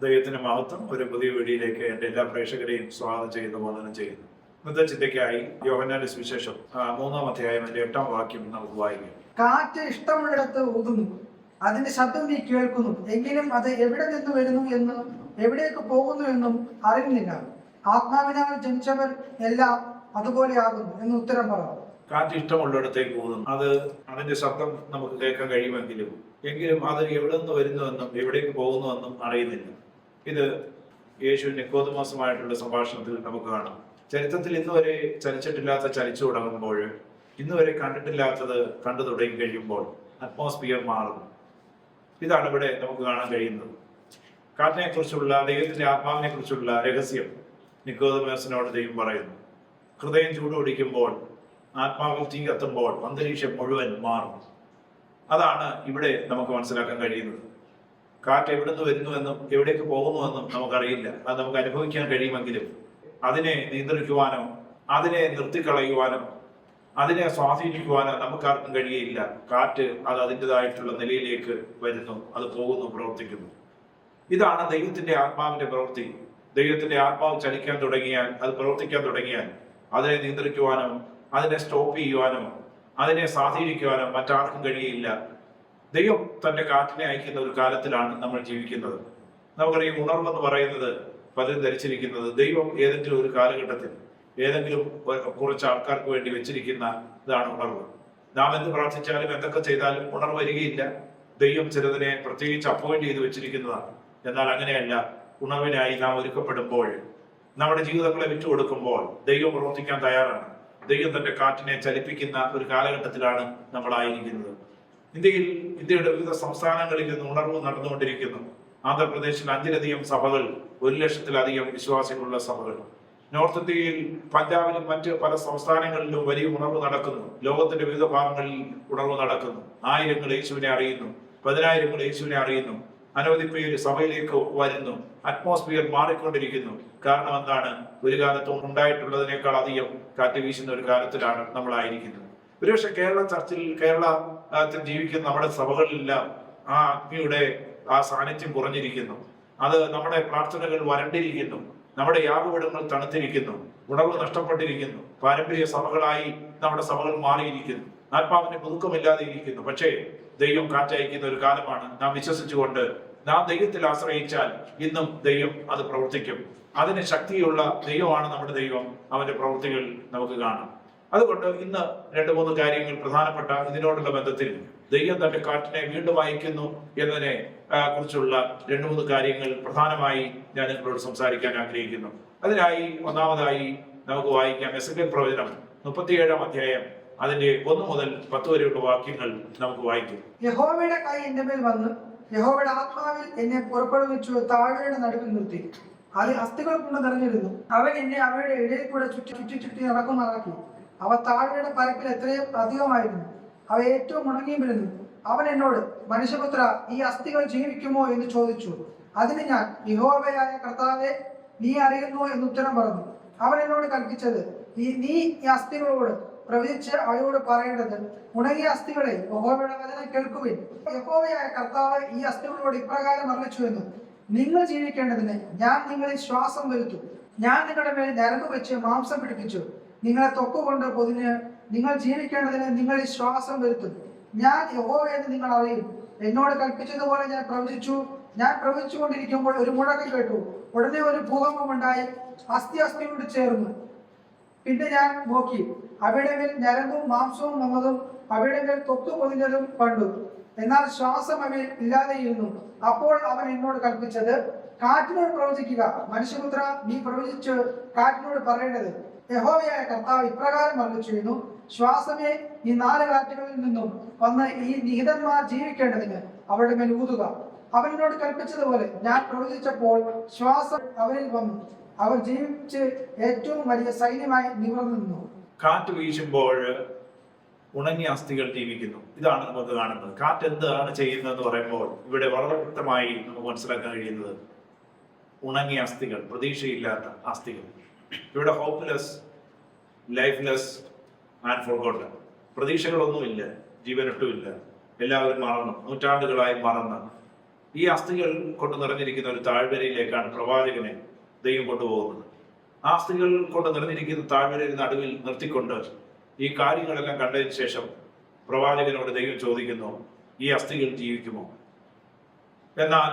ദൈവത്തിന്റെ മഹത്വം. ഒരു പുതിയ വീഡിയോയിലേക്ക് എൻ്റെ എല്ലാ പ്രേക്ഷകരെയും സ്വാഗതം ചെയ്യുന്നു, വന്ദനം ചെയ്യുന്നു. ഇന്നത്തെ ചിന്തയ്ക്കായി യോഹന്നാന്റെ സുവിശേഷം 3-ാം അധ്യായം 8-ാം വാക്യം നമുക്ക് വായിക്കാം. കാറ്റ് ഇഷ്ടമുള്ളിടത്ത് ഊതുന്നു, അതിന്റെ ശബ്ദം നീ കേൾക്കുന്നു, എങ്കിലും അത് എവിടെ നിന്ന് വരുന്നു എന്നും എവിടേക്ക് പോകുന്നു എന്നും അറിയുന്നില്ല. ആത്മാവിനാൽ ജനിച്ചവർ എല്ലാം അതുപോലെ ആകുന്നു എന്ന് ഉത്തരം പറഞ്ഞു. കാറ്റ് ഇഷ്ടമുള്ളിടത്തേക്ക് ഊതുന്നു, അതിന്റെ ശബ്ദം നമുക്ക് കേൾക്കാൻ കഴിയുമെങ്കിലും അത് എവിടെ നിന്ന് വരുന്നുവെന്നും എവിടേക്ക് പോകുന്നുവെന്നും അറിയുന്നില്ല. ഇത് യേശു നിക്കോദെമോസുമായിട്ടുള്ള സംഭാഷണത്തിൽ നമുക്ക് കാണാം. ചരിത്രത്തിൽ ഇന്നുവരെ ചലിച്ചിട്ടില്ലാത്ത ചലിച്ചു തുടങ്ങുമ്പോൾ, ഇന്നുവരെ കണ്ടിട്ടില്ലാത്തത് കണ്ടു തുടങ്ങി കഴിയുമ്പോൾ അറ്റ്മോസ്ഫിയർ മാറുന്നു. ഇതാണ് ഇവിടെ നമുക്ക് കാണാൻ കഴിയുന്നത്. കാറ്റിനെ കുറിച്ചുള്ള ദൈവത്തിന്റെ ആത്മാവിനെ കുറിച്ചുള്ള രഹസ്യം നിക്കോദെമോസിനോട് ദൈവം പറയുന്നു. ഹൃദയം ചൂടുപിടിക്കുമ്പോൾ, ആത്മാവിൽ തീ കത്തുമ്പോൾ അന്തരീക്ഷം മുഴുവൻ മാറും. അതാണ് ഇവിടെ നമുക്ക് മനസ്സിലാക്കാൻ കഴിയുന്നത്. കാറ്റ് എവിടുന്ന് വരുന്നുവെന്നും എവിടേക്ക് പോകുന്നുവെന്നും നമുക്കറിയില്ല. അത് നമുക്ക് അനുഭവിക്കാൻ കഴിയുമെങ്കിലും അതിനെ നിയന്ത്രിക്കുവാനോ അതിനെ നിർത്തിക്കളയുവാനോ അതിനെ സ്വാധീനിക്കുവാനോ നമുക്കാർക്കും കഴിയില്ല. കാറ്റ് അതിൻ്റെതായിട്ടുള്ള നിലയിലേക്ക് വരുന്നു, അത് പോകുന്നു, പ്രവർത്തിക്കുന്നു. ഇതാണ് ദൈവത്തിന്റെ ആത്മാവിന്റെ പ്രവൃത്തി. ദൈവത്തിന്റെ ആത്മാവ് ചലിക്കാൻ തുടങ്ങിയാൽ, അത് പ്രവർത്തിക്കാൻ തുടങ്ങിയാൽ അതിനെ നിയന്ത്രിക്കുവാനോ അതിനെ സ്റ്റോപ്പ് ചെയ്യുവാനോ അതിനെ സ്വാധീനിക്കുവാനോ മറ്റാർക്കും കഴിയില്ല. ദൈവം തന്റെ കാറ്റിനെ അയക്കുന്ന ഒരു കാലത്തിലാണ് നമ്മൾ ജീവിക്കുന്നത്. നമുക്കറിയാം, ഉണർവെന്ന് പറയുന്നത് പലരും ധരിച്ചിരിക്കുന്നത് ദൈവം ഏതെങ്കിലും ഒരു കാലഘട്ടത്തിൽ ഏതെങ്കിലും കുറച്ച് ആൾക്കാർക്ക് വേണ്ടി വെച്ചിരിക്കുന്ന ഇതാണ് ഉണർവ്. നാം എന്ത് പ്രാർത്ഥിച്ചാലും എന്തൊക്കെ ചെയ്താലും ഉണർവ് വരികയില്ല. ദൈവം ചിലതിനെ പ്രത്യേകിച്ച് അപ്പോയിന്റ് ചെയ്ത് വെച്ചിരിക്കുന്നതാണ്. എന്നാൽ അങ്ങനെയല്ല. ഉണർവിനായി നാം ഒരുക്കപ്പെടുമ്പോൾ, നമ്മുടെ ജീവിതങ്ങളെ വിട്ടുകൊടുക്കുമ്പോൾ ദൈവം പ്രവർത്തിക്കാൻ തയ്യാറാണ്. ദൈവം തന്റെ കാറ്റിനെ ചലിപ്പിക്കുന്ന ഒരു കാലഘട്ടത്തിലാണ് നമ്മളായിരിക്കുന്നത്. ഇന്ത്യയുടെ വിവിധ സംസ്ഥാനങ്ങളിൽ നിന്ന് ഉണർവ് നടന്നുകൊണ്ടിരിക്കുന്നു. ആന്ധ്രാപ്രദേശിൽ 5-ലധികം സഭകൾ, 1,00,000-ലധികം വിശ്വാസികളുള്ള സഭകൾ. നോർത്ത് ഇന്ത്യയിൽ, പഞ്ചാബിലും മറ്റ് പല സംസ്ഥാനങ്ങളിലും വലിയ ഉണർവ് നടക്കുന്നു. ലോകത്തിന്റെ വിവിധ ഭാഗങ്ങളിൽ ഉണർവ് നടക്കുന്നു. ആയിരങ്ങൾ യേശുവിനെ അറിയുന്നു, 10,000-ങ്ങൾ യേശുവിനെ അറിയുന്നു. അനവധി പേര് സഭയിലേക്ക് വരുന്നു. അറ്റ്മോസ്ഫിയർ മാറിക്കൊണ്ടിരിക്കുന്നു. കാരണം എന്താണ്? ഒരു കാലത്ത് ഉണ്ടായിട്ടുള്ളതിനേക്കാൾ അധികം കാറ്റ് വീശുന്ന ഒരു കാലത്തിലാണ് നമ്മളായിരിക്കുന്നത്. ഒരുപക്ഷെ കേരളത്തിൽ ജീവിക്കുന്ന നമ്മുടെ സഭകളിലെല്ലാം ആ അഗ്നിയുടെ ആ സാന്നിധ്യം കുറഞ്ഞിരിക്കുന്നു. അത് നമ്മുടെ പ്രാർത്ഥനകൾ വരണ്ടിരിക്കുന്നു. നമ്മുടെ യാഗപീഠങ്ങൾ തണുത്തിരിക്കുന്നു. ഉണർവ് നഷ്ടപ്പെട്ടിരിക്കുന്നു. പാരമ്പര്യ സഭകളായി നമ്മുടെ സഭകൾ മാറിയിരിക്കുന്നു. ആത്മാവിന് പുതുക്കമില്ലാതെ ഇരിക്കുന്നു. പക്ഷേ ദൈവം കാറ്റയക്കുന്ന ഒരു കാലമാണ്. നാം വിശ്വസിച്ചുകൊണ്ട് നാം ദൈവത്തിൽ ആശ്രയിച്ചാൽ ഇന്നും ദൈവം അത് പ്രവർത്തിക്കും. അതിന് ശക്തിയുള്ള ദൈവമാണ് നമ്മുടെ ദൈവം. അവന്റെ പ്രവൃത്തികൾ നമുക്ക് കാണാം. അതുകൊണ്ട് ഇന്ന് 2-3 കാര്യങ്ങൾ പ്രധാനപ്പെട്ട ഇതിനോടുള്ള ബന്ധത്തിൽ ദൈവം തന്റെ കാറ്റിനെ വീണ്ടും അയക്കുന്നു എന്നതിനെ കുറിച്ചുള്ള 2-3 കാര്യങ്ങൾ പ്രധാനമായി ഞാൻ നിങ്ങളോട് സംസാരിക്കാൻ ആഗ്രഹിക്കുന്നു. അതിനായി ഒന്നാമതായി നമുക്ക് വായിക്കാം എസെക്കിയേൽ പ്രവചനം 37-ാം അധ്യായം അതിന്റെ 1 മുതൽ 10 വരെയുള്ള വാക്യങ്ങൾ നമുക്ക് വായിക്കും. യഹോവയുടെ കൈ എന്റെ മേൽ വന്ന് യഹോവയുടെ ആത്മാവിൽ എന്നെ പുറപ്പെടുവിച്ചു താഴ്വരയുടെ നടുവിൽ നിർത്തി. അത് അസ്ഥികൾ കൊണ്ട് നിറഞ്ഞിരുന്നു. അവൻ എന്നെ അവയുടെ ഇടയിൽ കൂടെ ചുറ്റി നടക്കുന്നതാക്കി. അവ താഴ്വരയുടെ പരപ്പിൽ എത്രയും അധികമായിരുന്നു. അവ ഏറ്റവും ഉണങ്ങിയുമിരുന്നു. അവൻ എന്നോട്, മനുഷ്യപുത്ര, ഈ അസ്ഥികൾ ജീവിക്കുമോ എന്ന് ചോദിച്ചു. അതിന് ഞാൻ, യഹോവയായ കർത്താവേ, നീ അറിയുന്നു എന്ന് ഉത്തരം പറഞ്ഞു. അവൻ എന്നോട് കൽപ്പിച്ചത്, നീ ഈ അസ്ഥികളോട് പ്രവചിച്ച് അവയോട് പറയേണ്ടത്, ഉണങ്ങിയ അസ്ഥികളെ, യഹോവയുടെ വചനം കേൾക്കുവിൻ. യഹോവയായ കർത്താവ് ഈ അസ്ഥികളോട് ഇപ്രകാരം അറിയിച്ചു എന്ന്, നിങ്ങൾ ജീവിക്കേണ്ടതിന് ഞാൻ നിങ്ങളിൽ ശ്വാസം വരുത്തും. ഞാൻ നിങ്ങളുടെ മേൽ ഞരമ്പ് വെച്ച് മാംസം പിടിപ്പിച്ചു. നിങ്ങളെ തൊക്കുകൊണ്ട് പൊതിഞ്ഞ് നിങ്ങൾ ജീവിക്കേണ്ടതിന് നിങ്ങളിൽ ശ്വാസം വരുത്തും. ഞാൻ യഹോവയെന്ന് നിങ്ങൾ അറിയും. എന്നോട് കൽപ്പിച്ചതുപോലെ ഞാൻ പ്രവചിച്ചു. ഞാൻ പ്രവചിച്ചുകൊണ്ടിരിക്കുമ്പോൾ ഒരു മുഴക്കം കേട്ടു. ഉടനെ ഒരു ഭൂകമ്പം ഉണ്ടായി. അസ്ഥിയോട് ചേർന്നു. പിന്നെ ഞാൻ നോക്കി, അവയുടെ മേൽ ഞരമ്പും മാംസവും വന്നതും അവയുടെ മേൽ തൊക്കു പൊതിഞ്ഞതും കണ്ടു. എന്നാൽ ശ്വാസം അവയിൽ ഇല്ലാതെയിരുന്നു. അപ്പോൾ അവൻ എന്നോട് കൽപ്പിച്ചത്, കാറ്റിനോട് പ്രവചിക്കുക. മനുഷ്യപുത്ര, നീ പ്രവചിച്ച് കാറ്റിനോട് പറയേണ്ടത്, യഹോവയായ കർത്താവ് ഇപ്രകാരം അറിയിച്ചിരുന്നു, ശ്വാസമേ, ഈ 4 കാറ്റുകളിൽ നിന്നും വന്ന് ഈ നിഹിതന്മാർ ജീവിക്കേണ്ടതിന് അവരുടെ മേൽ ഊതുക. അവനോട് കൽപ്പിച്ചതുപോലെ ഞാൻ പ്രവചിച്ചപ്പോൾ ശ്വാസം അവരിൽ വന്നു. അവർ ജീവിച്ച് ഏറ്റവും വലിയ സൈന്യമായി നിവർന്നു നിന്നു. കാറ്റ് വീശുമ്പോൾ ഉണങ്ങിയ അസ്ഥികൾ ജീവിക്കുന്നു. ഇതാണ് നമുക്ക് കാണുന്നത്. കാറ്റ് എന്താണ് ചെയ്യുന്നതെന്ന് പറയുമ്പോൾ ഇവിടെ വളരെ വ്യക്തമായി നമുക്ക് മനസ്സിലാക്കാൻ കഴിയുന്നത് ഉണങ്ങിയ അസ്ഥികൾ, പ്രതീക്ഷയില്ലാത്ത അസ്ഥികൾ. ഇവിടെ ഹോപ്പ്ലെസ്, ലൈഫ്ലെസ് ആൻഡ് ഫോർഗോട്ടൻ. പ്രതീക്ഷകളൊന്നുമില്ല, ജീവനൊട്ടുമില്ല. എല്ലാവരും മറന്നു, നൂറ്റാണ്ടുകളായി മറന്ന് ഈ അസ്ഥികൾ കൊണ്ട് നിറഞ്ഞിരിക്കുന്ന ഒരു താഴ്വരയിലേക്കാണ് പ്രവാചകനെ ദൈവം കൊണ്ടുപോകുന്നത്. ആ അസ്ഥികൾ കൊണ്ട് നിറഞ്ഞിരിക്കുന്ന താഴ്വരയിൽ നടുവിൽ നിർത്തിക്കൊണ്ട് ഈ കാര്യങ്ങളെല്ലാം കണ്ടതിന് ശേഷം പ്രവാചകനോട് ദൈവം ചോദിക്കുന്നു, ഈ അസ്ഥികൾ ജീവിക്കുമോ? എന്നാൽ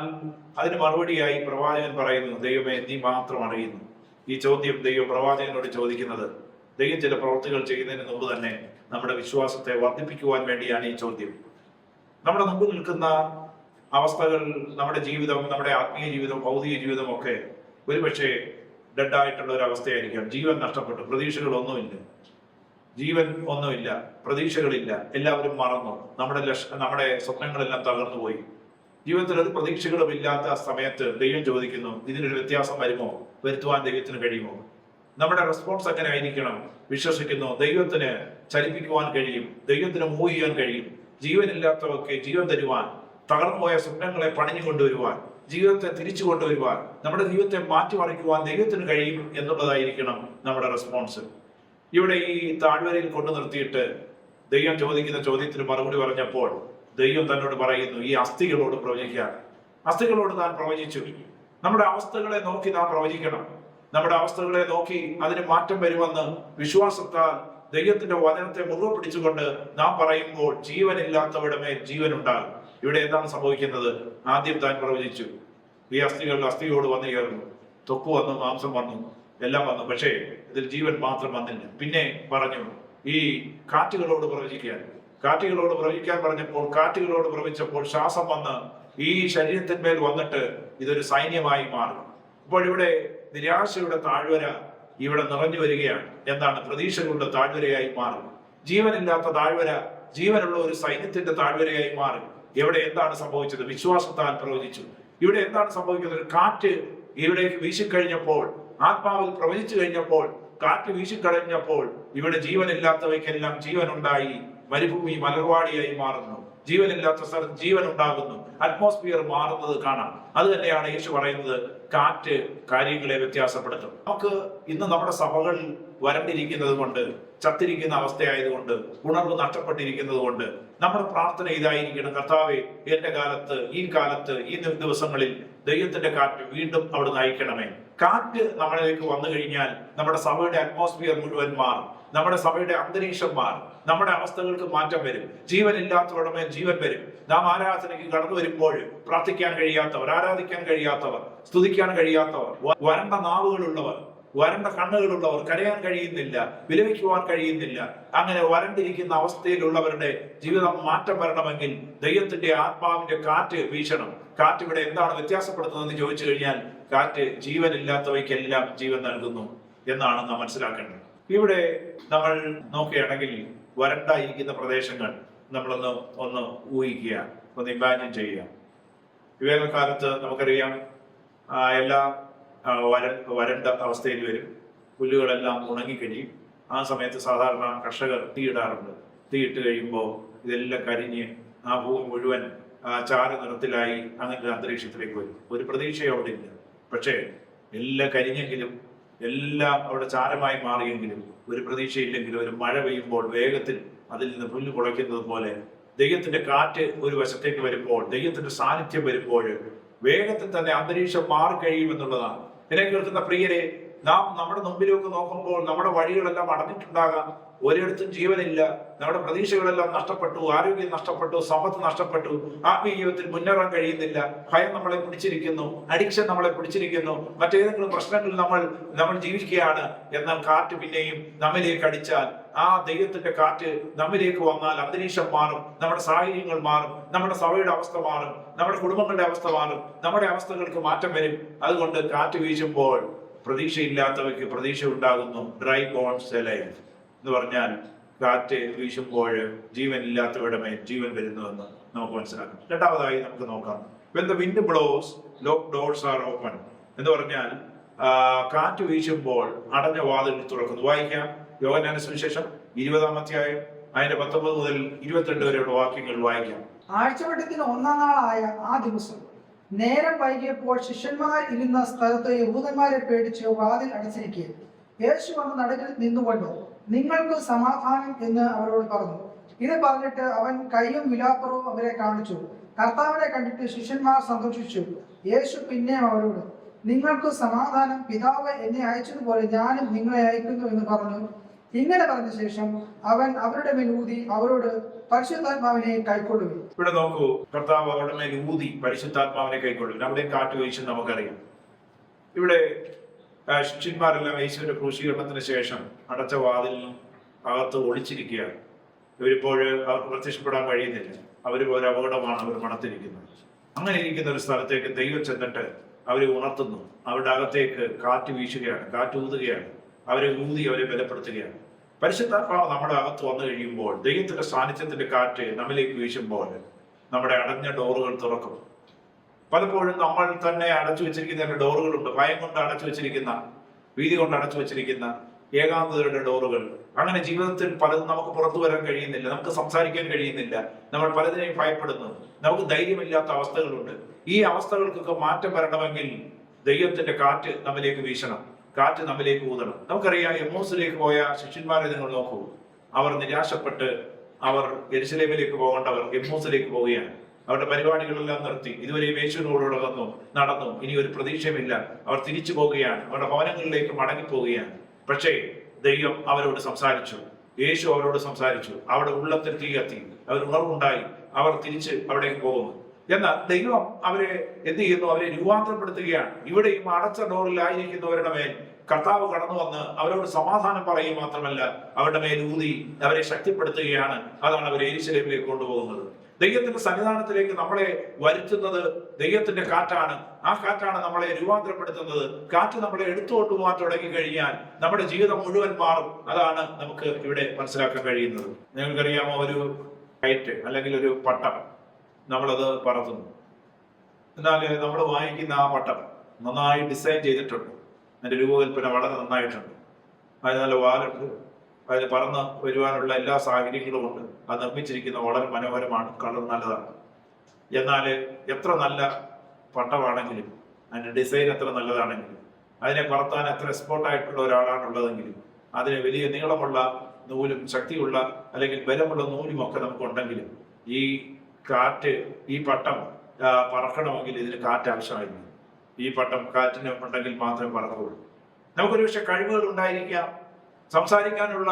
അതിന് മറുപടിയായി പ്രവാചകൻ പറയുന്നു, ദൈവമേ, നീ മാത്രം അറിയുന്നു. ഈ ചോദ്യം ദൈവം പ്രവാചകനോട് ചോദിക്കുന്നത് ദൈവം ചില പ്രവൃത്തികൾ ചെയ്യുന്നതിന് മുമ്പ് തന്നെ നമ്മുടെ വിശ്വാസത്തെ വർദ്ധിപ്പിക്കുവാൻ വേണ്ടിയാണ് ഈ ചോദ്യം. നമ്മുടെ മുമ്പ് നിൽക്കുന്ന അവസ്ഥകൾ, നമ്മുടെ ജീവിതം, നമ്മുടെ ആത്മീയ ജീവിതം, ഭൗതിക ജീവിതം ഒക്കെ ഒരുപക്ഷെ ഡെഡായിട്ടുള്ള ഒരു അവസ്ഥയായിരിക്കാം. ജീവൻ നഷ്ടപ്പെട്ടു, പ്രതീക്ഷകളൊന്നുമില്ല, ജീവൻ ഒന്നുമില്ല, പ്രതീക്ഷകളില്ല, എല്ലാവരും മറന്നു, നമ്മുടെ സ്വപ്നങ്ങളെല്ലാം തകർന്നു പോയി. ജീവിതത്തിൽ ഒരു പ്രതീക്ഷകളും ഇല്ലാത്ത സമയത്ത് ദൈവം ചോദിക്കുന്നു, ഇതിനൊരു വ്യത്യാസം വരുമോ? വരുത്തുവാൻ ദൈവത്തിന് കഴിയുമോ? നമ്മുടെ റെസ്പോൺസ് എങ്ങനെ ആയിരിക്കണം? വിശ്വസിക്കുന്നു, ദൈവത്തിന് ചലിപ്പിക്കുവാൻ കഴിയും, ദൈവത്തിന് മൂവ് ചെയ്യാൻ കഴിയും. ജീവനില്ലാത്തവർക്ക് ജീവൻ തരുവാൻ, തകർന്നുപോയ സ്വപ്നങ്ങളെ പണിഞ്ഞു കൊണ്ടുവരുവാൻ, ജീവിതത്തെ തിരിച്ചു കൊണ്ടുവരുവാൻ, നമ്മുടെ ജീവിതത്തെ മാറ്റിമറിക്കുവാൻ ദൈവത്തിന് കഴിയും എന്നുള്ളതായിരിക്കണം നമ്മുടെ റെസ്പോൺസ്. ഇവിടെ ഈ താഴ്വരയിൽ കൊണ്ടു നിർത്തിയിട്ട് ദൈവം ചോദിക്കുന്ന ചോദ്യത്തിന് മറുപടി പറഞ്ഞപ്പോൾ ദൈവം തന്നോട് പറയുന്നു, ഈ അസ്ഥികളോട് പ്രവചിക്കാൻ. അസ്ഥികളോട് താൻ പ്രവചിച്ചു. നമ്മുടെ അവസ്ഥകളെ നോക്കി നാം പ്രവചിക്കണം. നമ്മുടെ അവസ്ഥകളെ നോക്കി അതിന് മാറ്റം വരുമെന്ന് വിശ്വാസത്താൽ ദൈവത്തിന്റെ വചനത്തെ മുറുകെ പിടിച്ചുകൊണ്ട് നാം പറയുമ്പോൾ ജീവനില്ലാത്തവരുടെ മേൽ ജീവൻ ഉണ്ടാകും. ഇവിടെ എന്താണ് സംഭവിക്കുന്നത്? ആദ്യം താൻ പ്രവചിച്ചു, ഈ അസ്ഥിയോട് വന്നു ചേർന്നു, തൊക്ക് വന്നു, മാംസം വന്നു, എല്ലാം വന്നു, പക്ഷേ ഇതിൽ ജീവൻ മാത്രം വന്നില്ല. പിന്നെ പറഞ്ഞു, ഈ കാറ്റുകളോട് പ്രവചിക്കാൻ പറഞ്ഞപ്പോൾ കാറ്റുകളോട് പ്രവചിച്ചപ്പോൾ ശ്വാസം വന്ന് ഈ ശരീരത്തിന്മേൽ വന്നിട്ട് ഇതൊരു സൈന്യമായി മാറും. അപ്പോൾ ഇവിടെ നിരാശയുടെ താഴ്വര ഇവിടെ നിറഞ്ഞു വരികയാണ്. എന്താണ്? പ്രതീക്ഷകളുടെ താഴ്വരയായി മാറും. ജീവനില്ലാത്ത താഴ്വര ജീവനുള്ള ഒരു സൈന്യത്തിന്റെ താഴ്വരയായി മാറും. ഇവിടെ എന്താണ് സംഭവിച്ചത്? വിശ്വാസത്താൽ പ്രവചിച്ചു. ഇവിടെ എന്താണ് സംഭവിക്കുന്നത്? ഒരു കാറ്റ് ഇവിടേക്ക് വീശിക്കഴിഞ്ഞപ്പോൾ, ആത്മാവിൽ പ്രവചിച്ചു കഴിഞ്ഞപ്പോൾ, കാറ്റ് വീശിക്കഴിഞ്ഞപ്പോൾ ഇവിടെ ജീവനില്ലാത്തവയ്ക്കെല്ലാം ജീവൻ ഉണ്ടായി. മരുഭൂമി മലർവാടിയായി മാറുന്നു. ജീവനില്ലാത്ത സ്ഥലത്ത് ജീവൻ ഉണ്ടാകുന്നു. അറ്റ്മോസ്ഫിയർ മാറുന്നത് കാണാം. അത് തന്നെയാണ് യേശു പറയുന്നത്, കാറ്റ് കാര്യങ്ങളെ വ്യത്യാസപ്പെടുത്തും. നമുക്ക് ഇന്ന് നമ്മുടെ സഭകൾ വരണ്ടിരിക്കുന്നത് കൊണ്ട്, ചത്തിരിക്കുന്ന അവസ്ഥയായതുകൊണ്ട്, ഉണർവ് നഷ്ടപ്പെട്ടിരിക്കുന്നത് കൊണ്ട് നമ്മുടെ പ്രാർത്ഥന ഇതായിരിക്കണം, കർത്താവേ, എന്റെ കാലത്ത്, ഈ ദിവസങ്ങളിൽ ദൈവത്തിന്റെ കാറ്റ് വീണ്ടും അവിടെ നയിക്കണമേ. കാറ്റ് നമ്മളിലേക്ക് വന്നു കഴിഞ്ഞാൽ നമ്മുടെ സഭയുടെ അറ്റ്മോസ്ഫിയർ മുഴുവൻ മാറും. നമ്മുടെ സഭയുടെ അന്തരീക്ഷം മാറും. നമ്മുടെ അവസ്ഥകൾക്ക് മാറ്റം വരും. ജീവനില്ലാത്തവരുടെ മേൽ ജീവൻ വരും. നാം ആരാധനയ്ക്ക് കടന്നു വരുമ്പോൾ പ്രാർത്ഥിക്കാൻ കഴിയാത്തവർ, ആരാധിക്കാൻ കഴിയാത്തവർ, സ്തുതിക്കാൻ കഴിയാത്തവർ, വരണ്ട നാവുകളുള്ളവർ, വരണ്ട കണ്ണുകളുള്ളവർ, കരയാൻ കഴിയുന്നില്ല, വിലപിക്കുവാൻ കഴിയുന്നില്ല, അങ്ങനെ വരണ്ടിരിക്കുന്ന അവസ്ഥയിലുള്ളവരുടെ ജീവിതം മാറ്റം വരണമെങ്കിൽ ദൈവത്തിന്റെ ആത്മാവിന്റെ കാറ്റ് വീശണം. കാറ്റ് ഇവിടെ എന്താണ് വ്യത്യാസപ്പെടുത്തുന്നതെന്ന് ചോദിച്ചു കഴിഞ്ഞാൽ, കാറ്റ് ജീവനില്ലാത്തവയ്ക്കെല്ലാം ജീവൻ നൽകുന്നു എന്നാണ് നാം മനസ്സിലാക്കേണ്ടത്. ഇവിടെ നമ്മൾ നോക്കുകയാണെങ്കിൽ വരണ്ടായിരിക്കുന്ന പ്രദേശങ്ങൾ നമ്മളൊന്ന് ഊഹിക്കുക, ഒന്ന് ഇമാജിൻ ചെയ്യുക. വേനൽക്കാലത്ത് നമുക്കറിയാം എല്ലാ വരണ്ട അവസ്ഥയിൽ വരും. പുല്ലുകളെല്ലാം ഉണങ്ങിക്കഴിയും. ആ സമയത്ത് സാധാരണ കർഷകർ തീയിടാറുണ്ട്. തീയിട്ട് കഴിയുമ്പോൾ ഇതെല്ലാം കരിഞ്ഞ് ആ ഭൂമി മുഴുവൻ ചാര നിറത്തിലായി അങ്ങനത്തെ അന്തരീക്ഷത്തിലേക്ക് വരും. ഒരു പ്രതീക്ഷയും അവിടെ ഇല്ല. പക്ഷേ എല്ലാം കരിഞ്ഞെങ്കിലും, എല്ലാം അവിടെ ചാരമായി മാറിയെങ്കിലും, ഒരു പ്രതീക്ഷയില്ലെങ്കിലും, ഒരു മഴ പെയ്യുമ്പോൾ വേഗത്തിൽ അതിൽ നിന്ന് പുല്ല് കുളയ്ക്കുന്നത് പോലെ ദൈവത്തിന്റെ കാറ്റ് ഒരു വശത്തേക്ക് വരുമ്പോൾ, ദൈവത്തിന്റെ സാന്നിധ്യം വരുമ്പോൾ വേഗത്തിൽ തന്നെ അന്തരീക്ഷം മാറിക്കഴിയുമെന്നുള്ളതാണ്. എന്നെ കേൾക്കുന്ന പ്രിയരെ, നാം നമ്മുടെ മുമ്പിലേക്ക് നോക്കുമ്പോൾ നമ്മുടെ വഴികളെല്ലാം അടഞ്ഞിട്ടുണ്ടാകാം. ഒരിടത്തും ജീവനില്ല. നമ്മുടെ പ്രതീക്ഷകളെല്ലാം നഷ്ടപ്പെട്ടു, ആരോഗ്യം നഷ്ടപ്പെട്ടു, സമ്പത്ത് നഷ്ടപ്പെട്ടു, ആത്മീയ ജീവിതത്തിൽ മുന്നേറാൻ കഴിയുന്നില്ല. ഭയം നമ്മളെ പിടിച്ചിരിക്കുന്നു, അഡിക്ഷൻ നമ്മളെ പിടിച്ചിരിക്കുന്നു, മറ്റേതെങ്കിലും പ്രശ്നങ്ങളിൽ നമ്മൾ ജീവിക്കുകയാണ്. എന്നാൽ കാറ്റ് പിന്നെയും നമ്മിലേക്ക് അടിച്ചാൽ, ആ ദൈവത്തിന്റെ കാറ്റ് നമ്മിലേക്ക് വന്നാൽ അന്തരീക്ഷം മാറും, നമ്മുടെ സാഹചര്യങ്ങൾ മാറും, നമ്മുടെ സഭയുടെ അവസ്ഥ മാറും, നമ്മുടെ കുടുംബങ്ങളുടെ അവസ്ഥ മാറും, നമ്മുടെ അവസ്ഥകൾക്ക് മാറ്റം വരും. അതുകൊണ്ട് കാറ്റ് വീശുമ്പോൾ പ്രതീക്ഷയില്ലാത്തവയ്ക്ക് പ്രതീക്ഷ ഉണ്ടാകുന്നു. ഡ്രൈ ബോൺസ് അലൈവ് എന്ന് പറഞ്ഞാൽ കാറ്റ് വീശുമ്പോൾ ജീവനില്ലാത്തവരുടെ മേൽ ജീവൻ വരുന്നുവെന്ന് നമുക്ക് മനസ്സിലാക്കാം. രണ്ടാമതായി നമുക്ക് നോക്കാം, when the wind blows, locked doors are open എന്ന് പറഞ്ഞാൽ കാറ്റ് വീശുമ്പോൾ അടഞ്ഞ വാതിൽ തുറക്കുന്നു. വായിക്കാം യോഹന്നാന്റെ സുവിശേഷം 20-ാം അധ്യായം അതിന്റെ 19 മുതൽ 22 വരെയുള്ള വാക്യങ്ങൾ വായിക്കാം. ആഴ്ചവട്ടത്തിന് 1-ാം നാളായ ആ ദിവസം നേരം വൈകിയപ്പോൾ ശിഷ്യന്മാർ ഇരുന്ന സ്ഥലത്ത് യഹൂദന്മാരെ പേടിച്ച് വാതിൽ അടച്ചിരിക്കെ യേശു വന്ന് നടുവിൽ നിന്നുകൊണ്ട്, നിങ്ങൾക്ക് സമാധാനം എന്ന് അവരോട് പറഞ്ഞു. ഇത് പറഞ്ഞിട്ട് അവൻ കൈയും വിലാപ്പുറവും അവരെ കാണിച്ചു. കർത്താവിനെ കണ്ടിട്ട് ശിഷ്യന്മാർ സന്തോഷിച്ചു. യേശു പിന്നെയും അവരോട്, നിങ്ങൾക്ക് സമാധാനം, പിതാവ് എന്നെ അയച്ചതുപോലെ ഞാനും നിങ്ങളെ അയക്കുന്നു എന്ന് പറഞ്ഞു. ഇങ്ങനെ പറഞ്ഞ ശേഷം അവൻ അവരുടെ മേൽ ഊതി അവരോട് പരിശുദ്ധാത്മാവിനെ കൈക്കൊള്ളുക. ഇവിടെ നോക്കൂ, കർത്താവ് അവരുടെ മേൽ ഊതി പരിശുദ്ധാത്മാവിനെ കൈക്കൊള്ളും. അവിടെ കാറ്റ് വീശും നമുക്കറിയാം. ഇവിടെ ശിഷ്യന്മാരെല്ലാം യേശുവിന്റെ ക്രൂശീകരണത്തിന് ശേഷം അടച്ച വാതിലിനും അകത്ത് ഒളിച്ചിരിക്കുകയാണ്. ഇവരിപ്പോൾ അവർക്ക് പ്രത്യക്ഷപ്പെടാൻ കഴിയുന്നില്ല. അവർ ഒരു അപകടമാണ് അവർ മണത്തിരിക്കുന്നത്. അങ്ങനെ ഇരിക്കുന്ന ഒരു സ്ഥലത്തേക്ക് ദൈവം ചെന്നിട്ട് അവരെ ഉണർത്തുന്നു. അവരുടെ അകത്തേക്ക് കാറ്റ് വീശുകയാണ്, കാറ്റ് ഊതുകയാണ്, അവരെ ഊതി അവരെ ബലപ്പെടുത്തുകയാണ്. പരിശുദ്ധാത്മാവ് നമ്മുടെ അകത്ത് വന്നു കഴിയുമ്പോൾ, ദൈവത്തിന്റെ സാന്നിധ്യത്തിന്റെ കാറ്റ് നമ്മിലേക്ക് വീശുമ്പോൾ നമ്മുടെ അടഞ്ഞ ഡോറുകൾ തുറക്കും. പലപ്പോഴും നമ്മൾ തന്നെ അടച്ചു വെച്ചിരിക്കുന്ന ഡോറുകളുണ്ട്. ഭയം കൊണ്ട് അടച്ചു വെച്ചിരിക്കുന്ന, ഭീതി കൊണ്ട് അടച്ചു വെച്ചിരിക്കുന്ന ഏകാന്തതയുടെ ഡോറുകൾ. അങ്ങനെ ജീവിതത്തിൽ പലതും നമുക്ക് പുറത്തു വരാൻ കഴിയുന്നില്ല, നമുക്ക് സംസാരിക്കാൻ കഴിയുന്നില്ല, നമ്മൾ പലതിനെയും ഭയപ്പെടുന്നു, നമുക്ക് ധൈര്യമില്ലാത്ത അവസ്ഥകളുണ്ട്. ഈ അവസ്ഥകൾക്കൊക്കെ മാറ്റം വരണമെങ്കിൽ ദൈവത്തിന്റെ കാറ്റ് നമ്മിലേക്ക് വീശണം, കാറ്റ് നമ്മിലേക്ക് ഊതണം. നമുക്കറിയാം, എമ്മൂസിലേക്ക് പോയ ശിഷ്യന്മാരെ നിങ്ങൾ നോക്കൂ. അവർ നിരാശപ്പെട്ട് അവർ യെരുശലേമിലേക്ക് പോകേണ്ടവർ എമ്മൂസിലേക്ക് പോവുകയാണ്. അവരുടെ പരിപാടികളെല്ലാം നിർത്തി. ഇതുവരെ യേശുവിനോടുകൂടെ നടന്നു, ഇനി ഒരു പ്രതീക്ഷയുമില്ല. അവർ തിരിച്ചു പോവുകയാണ്, അവരുടെ ഭവനങ്ങളിലേക്ക് മടങ്ങിപ്പോവുകയാണ്. പക്ഷേ ദൈവം അവരോട് സംസാരിച്ചു, യേശു അവരോട് സംസാരിച്ചു. അവിടെ ഉള്ളത്തിൽ തീ കത്തി, അവർ ഉണർവുണ്ടായി, അവർ തിരിച്ച് അവിടേക്ക് പോകുന്നു. എന്നാൽ ദൈവം അവരെ എന്ത് ചെയ്യുന്നു? അവരെ രൂപാന്തരപ്പെടുത്തുകയാണ്. ഇവിടെയും അടച്ച ഡോറിലായിരിക്കുന്നവരുടെ മേൽ കർത്താവ് കടന്നു വന്ന് അവരോട് സമാധാനം പറയുക മാത്രമല്ല, അവരുടെ മേൽ ഊതി അവരെ ശക്തിപ്പെടുത്തുകയാണ്. അതാണ് അവരെ യെരുശലേമിലേക്ക് കൊണ്ടുപോകുന്നത്. ദൈവത്തിന്റെ സന്നിധാനത്തിലേക്ക് നമ്മളെ വരുത്തുന്നത് ദൈവത്തിന്റെ കാറ്റാണ്. ആ കാറ്റാണ് നമ്മളെ രൂപാന്തരപ്പെടുത്തുന്നത്. കാറ്റ് നമ്മളെ എടുത്തുകൊണ്ട് പോകാൻ തുടങ്ങി കഴിഞ്ഞാൽ നമ്മുടെ ജീവിതം മുഴുവൻ മാറും. അതാണ് നമുക്ക് ഇവിടെ മനസ്സിലാക്കാൻ കഴിയുന്നത്. നിങ്ങൾക്കറിയാമോ, ഒരു കയറ്റ് അല്ലെങ്കിൽ ഒരു പട്ടം നമ്മളത് പറത്തുന്നു. എന്നാൽ നമ്മൾ വാങ്ങിക്കുന്ന ആ പട്ടം നന്നായി ഡിസൈൻ ചെയ്തിട്ടുണ്ട്. അതിന്റെ രൂപകൽപ്പന വളരെ നന്നായിട്ടുണ്ട്. അതിന് നല്ല വാലുണ്ട്, അതിന് പറന്ന് വരുവാനുള്ള എല്ലാ സാഹചര്യങ്ങളും ഉണ്ട്. അത് നിർമ്മിച്ചിരിക്കുന്ന വളരെ മനോഹരമാണ്, കളർ നല്ലതാണ്. എന്നാൽ എത്ര നല്ല പട്ടമാണെങ്കിലും, അതിന്റെ ഡിസൈൻ എത്ര നല്ലതാണെങ്കിലും, അതിനെ പറത്താൻ എത്ര എക്സ്പേർട്ടായിട്ടുള്ള ഒരാളാണുള്ളതെങ്കിലും, അതിന് വലിയ നീളമുള്ള നൂലും ശക്തിയുള്ള അല്ലെങ്കിൽ ബലമുള്ള നൂലും ഒക്കെ നമുക്കുണ്ടെങ്കിലും, ഈ കാറ്റ്, ഈ പട്ടം പറക്കണമെങ്കിൽ ഇതിന് കാറ്റ് ആവശ്യമായിരുന്നു. ഈ പട്ടം കാറ്റിന് ഉണ്ടെങ്കിൽ മാത്രമേ പറക്കുള്ളൂ. നമുക്കൊരു പക്ഷെ കഴിവുകൾ ഉണ്ടായിരിക്കാം, സംസാരിക്കാനുള്ള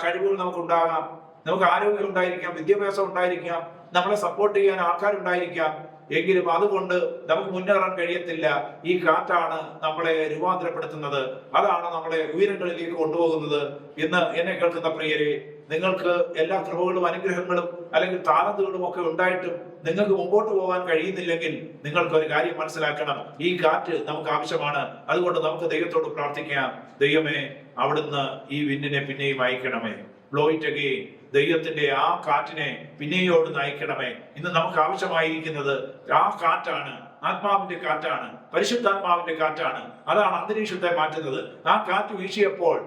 കഴിവുകൾ നമുക്കുണ്ടാകാം, നമുക്ക് ആരോഗ്യം ഉണ്ടായിരിക്കാം, വിദ്യാഭ്യാസം ഉണ്ടായിരിക്കാം, നമ്മളെ സപ്പോർട്ട് ചെയ്യാൻ ആൾക്കാരുണ്ടായിരിക്കാം. എങ്കിലും അതുകൊണ്ട് നമുക്ക് മുന്നേറാൻ കഴിയത്തില്ല. ഈ കാറ്റാണ് നമ്മളെ രൂപാന്തരപ്പെടുത്തുന്നത്, അതാണ് നമ്മളെ ഉയരങ്ങളിലേക്ക് കൊണ്ടുപോകുന്നത്. ഇന്ന് എന്നെ കേൾക്കുന്ന പ്രിയരെ, നിങ്ങൾക്ക് എല്ലാ കൃപകളും അനുഗ്രഹങ്ങളും അല്ലെങ്കിൽ താലന്തുകളും ഒക്കെ ഉണ്ടായിട്ടും നിങ്ങൾക്ക് മുമ്പോട്ട് പോകാൻ കഴിയുന്നില്ലെങ്കിൽ നിങ്ങൾക്ക് ഒരു കാര്യം മനസ്സിലാക്കണം, ഈ കാറ്റ് നമുക്ക് ആവശ്യമാണ്. അതുകൊണ്ട് നമുക്ക് ദൈവത്തോട് പ്രാർത്ഥിക്കാം, ദൈവമേ അവിടുന്ന് ഈ വിണ്ടിനെ പിന്നെയും അയക്കണമേ. Blow it again. ദൈവത്തിന്റെ ആ കാറ്റിനെ പിന്നെയോട് നയിക്കണമേ. ഇന്ന് നമുക്ക് ആവശ്യമായിരിക്കുന്നത് ആ കാറ്റാണ്, ആത്മാവിന്റെ കാറ്റാണ്, പരിശുദ്ധാത്മാവിന്റെ കാറ്റാണ്. അതാണ് അന്തരീക്ഷത്തെ മാറ്റുന്നത്. ആ കാറ്റ് വീശിയപ്പോൾ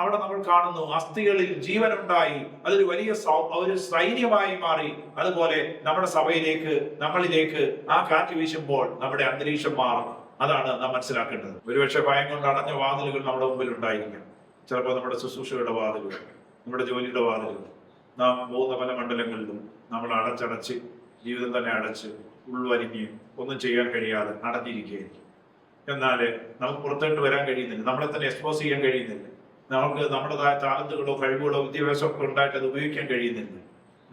അവിടെ നമ്മൾ കാണുന്നു, അസ്ഥികളിൽ ജീവനുണ്ടായി. അതൊരു വലിയ ഒരു സൈന്യമായി മാറി. അതുപോലെ നമ്മുടെ സഭയിലേക്ക്, നമ്മളിലേക്ക് ആ കാറ്റ് വീശുമ്പോൾ നമ്മുടെ അന്തരീക്ഷം മാറും. അതാണ് നാം മനസ്സിലാക്കേണ്ടത്. ഒരുപക്ഷെ ഭയം കൊണ്ട് അടഞ്ഞ വാതിലുകൾ നമ്മുടെ മുമ്പിൽ ഉണ്ടായിരിക്കാം. ചിലപ്പോൾ നമ്മുടെ ശുശ്രൂഷയുടെ വാതിലുകൾ, നമ്മുടെ ജോലിയുടെ വാതിലുകൾ, നാം പോകുന്ന പല മണ്ഡലങ്ങളിലും നമ്മൾ അടച്ചടച്ച് ജീവിതം തന്നെ അടച്ച് ഉൾവലിഞ്ഞ് ഒന്നും ചെയ്യാൻ കഴിയാതെ അടഞ്ഞിരിക്കുകയായിരിക്കും. എന്നാൽ നമുക്ക് പുറത്തോട്ട് വരാൻ കഴിയുന്നില്ല, നമ്മളെ തന്നെ എക്സ്പോസ് ചെയ്യാൻ കഴിയുന്നില്ല, നമുക്ക് നമ്മുടേതായ താലന്തുകളോ കഴിവുകളോ വിദ്യാഭ്യാസമോ ഒക്കെ ഉണ്ടായിട്ട് അത് ഉപയോഗിക്കാൻ കഴിയുന്നില്ല.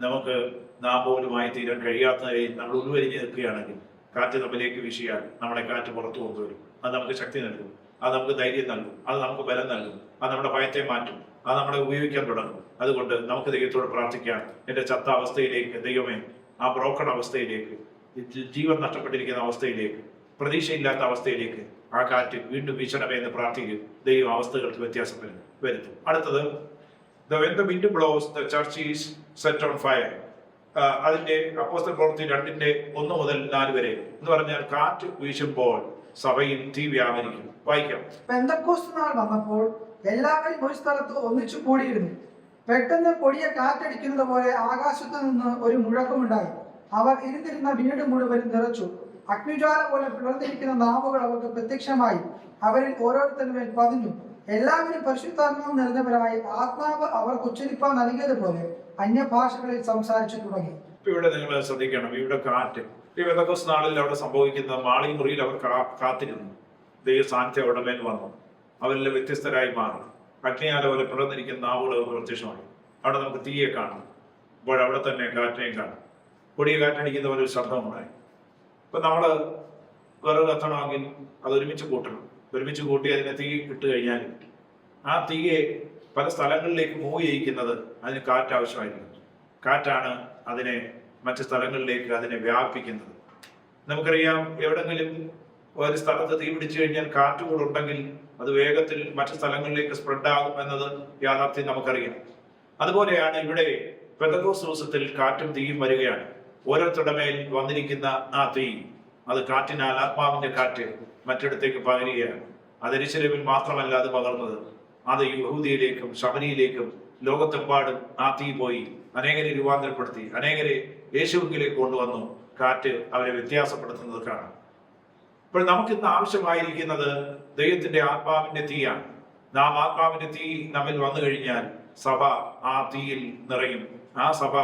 നമുക്ക് നാം പോലുമായി തീരാൻ കഴിയാത്ത നമ്മൾ ഉൾവലിഞ്ഞ് നിൽക്കുകയാണെങ്കിൽ കാറ്റ് നമ്മിലേക്ക് വീശിയാൽ നമ്മളെ കാറ്റ് പുറത്തു കൊണ്ടുവരും. അത് നമുക്ക് ശക്തി നൽകും, അത് നമുക്ക് ധൈര്യം നൽകും, അത് നമുക്ക് ബലം നൽകും, അത് നമ്മുടെ ഭയത്തെ മാറ്റും, അത് നമ്മളെ ഉപയോഗിക്കാൻ തുടങ്ങും. അതുകൊണ്ട് നമുക്ക് ദൈവത്തോട് പ്രാർത്ഥിക്കാം, എന്റെ ചത്ത അവസ്ഥയിലേക്ക് ദൈവമേ, ആ ബ്രോക്കൺ അവസ്ഥയിലേക്ക്, ജീവൻ നഷ്ടപ്പെട്ടിരിക്കുന്ന അവസ്ഥയിലേക്ക്, പ്രതീക്ഷയില്ലാത്ത അവസ്ഥയിലേക്ക് ആ കാറ്റ് വീണ്ടും വീശണമേ എന്ന് പ്രാർത്ഥിക്കും. ദൈവം അവസ്ഥകൾക്ക് വ്യത്യാസം വരുത്തും. അടുത്തത്, when the wind blows, the church is set on fire. അതിന്റെ അപ്പോസ്തല പ്രവൃത്തി 2:1 മുതൽ 4 വരെ എന്ന് പറഞ്ഞാൽ കാറ്റ് വീശുമ്പോൾ സഭയിൽ തീ വ്യാപരിക്കും. വായിക്കാം. പെന്തക്കോസ്ത് നാൾ വന്നപ്പോൾ എല്ലാവരും ഒരു സ്ഥലത്ത് ഒന്നിച്ചു കൂടിയിരുന്നു. പെട്ടെന്ന് കൊടിയ കാറ്റടിക്കുന്നത് പോലെ ആകാശത്തു നിന്ന് ഒരു മുഴക്കമുണ്ടായി. അവർ ഇരുന്നിരുന്ന വീട് മുഴുവൻ നിറച്ചു. അഗ്നിജ്വാല പോലെ പിളർന്നിരിക്കുന്ന നാവുകൾ അവർക്ക് പ്രത്യക്ഷമായി. അവരിൽ ഓരോരുത്തരും മേൽ പതിഞ്ഞു. എല്ലാവരും പരിശുദ്ധാത്മാവ് നിറഞ്ഞവരായി ആത്മാവ് അവർക്ക് ഉച്ചരിപ്പാൻ നൽകിയതുപോലെ അന്യഭാഷകളിൽ സംസാരിച്ചു തുടങ്ങി. ഇപ്പൊ ഇവിടെ നിങ്ങൾ ശ്രദ്ധിക്കണം, ഇവിടെ കാറ്റ് ഈ പെന്തക്കോസ്ത് നാളിൽ അവിടെ സംഭവിക്കുന്ന മാളി മുറിയിൽ അവർ കാത്തിരുന്നു. ദൈവ സാന്നിധ്യം അവരുടെ മേൽ വന്നു, അവരെല്ലാം വ്യത്യസ്തരായി മാറി. അഗ്നിയാൽ പോലെ പിളർന്നിരിക്കുന്ന നാവുകൾ പ്രത്യക്ഷമായി. അവിടെ നമുക്ക് തീയെ കാണാം, അപ്പോൾ അവിടെ തന്നെ കാറ്റിനെയും കാണാം. കൊടിയ കാറ്റടിക്കുന്ന ഒരു ശബ്ദമുണ്ടായി. ഇപ്പൊ നമ്മള് വിറക് കത്തണമെങ്കിൽ അത് ഒരുമിച്ച് കൂട്ടണം. ഒരുമിച്ച് കൂട്ടി അതിനെ തീ ഇട്ട് കഴിഞ്ഞാൽ ആ തീയെ പല സ്ഥലങ്ങളിലേക്ക് മൂവ് ചെയ്യിക്കുന്നത് അതിന് കാറ്റ് ആവശ്യമായിരിക്കും. കാറ്റാണ് അതിനെ മറ്റു സ്ഥലങ്ങളിലേക്ക് അതിനെ വ്യാപിപ്പിക്കുന്നത്. നമുക്കറിയാം, എവിടെങ്കിലും ഒരു സ്ഥലത്ത് തീ പിടിച്ചു കഴിഞ്ഞാൽ കാറ്റ് കൂടെ ഉണ്ടെങ്കിൽ അത് വേഗത്തിൽ മറ്റു സ്ഥലങ്ങളിലേക്ക് സ്പ്രെഡ് ആകും എന്നത് യാഥാർത്ഥ്യം നമുക്കറിയാം. അതുപോലെയാണ് ഇവിടെ പെന്തക്കോസ്ത് ദിവസത്തിൽ കാറ്റും തീയും വരികയാണ്. ഓരോരുത്തരുടെ മേൽ വന്നിരിക്കുന്ന ആ തീ, അത് കാറ്റിനാൽ, ആത്മാവിന്റെ കാറ്റ് മറ്റിടത്തേക്ക് പകരുകയാണ്. അത് യെരൂശലേമിൽ മാത്രമല്ല അത് പകർന്നത്, അത് യഹൂദിയിലേക്കും ശമരിയിലേക്കും ലോകത്തെമ്പാടും ആ തീ പോയി അനേകരെ രൂപാന്തരപ്പെടുത്തി, അനേകരെ യേശുവിലേക്ക് കൊണ്ടുവന്നു. കാറ്റ് അവരെ വ്യത്യാസപ്പെടുത്തുന്നത് കാണാം. ഇപ്പോൾ നമുക്കിന്ന് ആവശ്യമായിരിക്കുന്നത് ദൈവത്തിന്റെ ആത്മാവിന്റെ തീയാണ്. നാം ആത്മാവിന്റെ തീ നമ്മിൽ വന്നു കഴിഞ്ഞാൽ സഭ ആ തീയിൽ നിറയും. ആ സഭ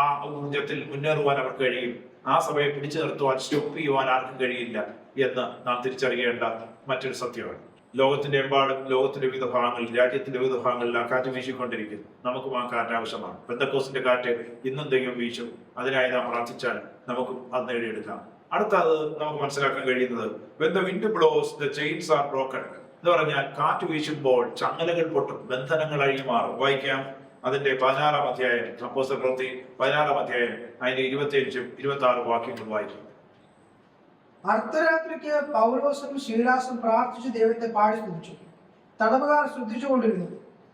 ആ ഊർജത്തിൽ മുന്നേറുവാൻ അവർക്ക് കഴിയും. ആ സഭയെ പിടിച്ചു നിർത്തുവാൻ, സ്റ്റോപ്പ് ചെയ്യുവാൻ ആർക്കും കഴിയില്ല എന്ന് നാം തിരിച്ചറിയേണ്ട മറ്റൊരു സത്യമാണ്. ലോകത്തിന്റെ എമ്പാടും, ലോകത്തിന്റെ വിവിധ ഭാഗങ്ങളിൽ, രാജ്യത്തിന്റെ വിവിധ ഭാഗങ്ങളിൽ ആ കാറ്റ് വീശിക്കൊണ്ടിരിക്കുന്നു. നമുക്കും ആ കാറ്റ് ആവശ്യമാണ്. പെന്തക്കോസ്തിന്റെ കാറ്റ് ഇന്നും ദൈവം വീശും. അതിനായി നാം പ്രാർത്ഥിച്ചാൽ നമുക്കും അത് നേടിയെടുക്കാം. അടുത്തത് നമുക്ക് മനസ്സിലാക്കാൻ കഴിയുന്നത്, when the wind blows the chains are broken എന്ന് പറഞ്ഞാൽ കാറ്റ് വീശുമ്പോൾ ചങ്ങലകൾ പൊട്ടും, ബന്ധനങ്ങൾ അഴിഞ്ഞു മാറും. വായിക്കാം അതിന്റെ 16-ാം അധ്യായം, അപ്പോസ്തല പ്രവൃത്തി 16-ാം അധ്യായം അതിന്റെ 25-ഉം 26 വാക്യങ്ങൾ വായിക്കും. അർദ്ധരാത്രിക്ക് പൗലോസും ശീലാസും പ്രാർത്ഥിച്ചു ദൈവത്തെ പാടി സ്തുതിച്ചു. തടവുകാർ ശ്രദ്ധിച്ചുകൊണ്ടിരുന്നു.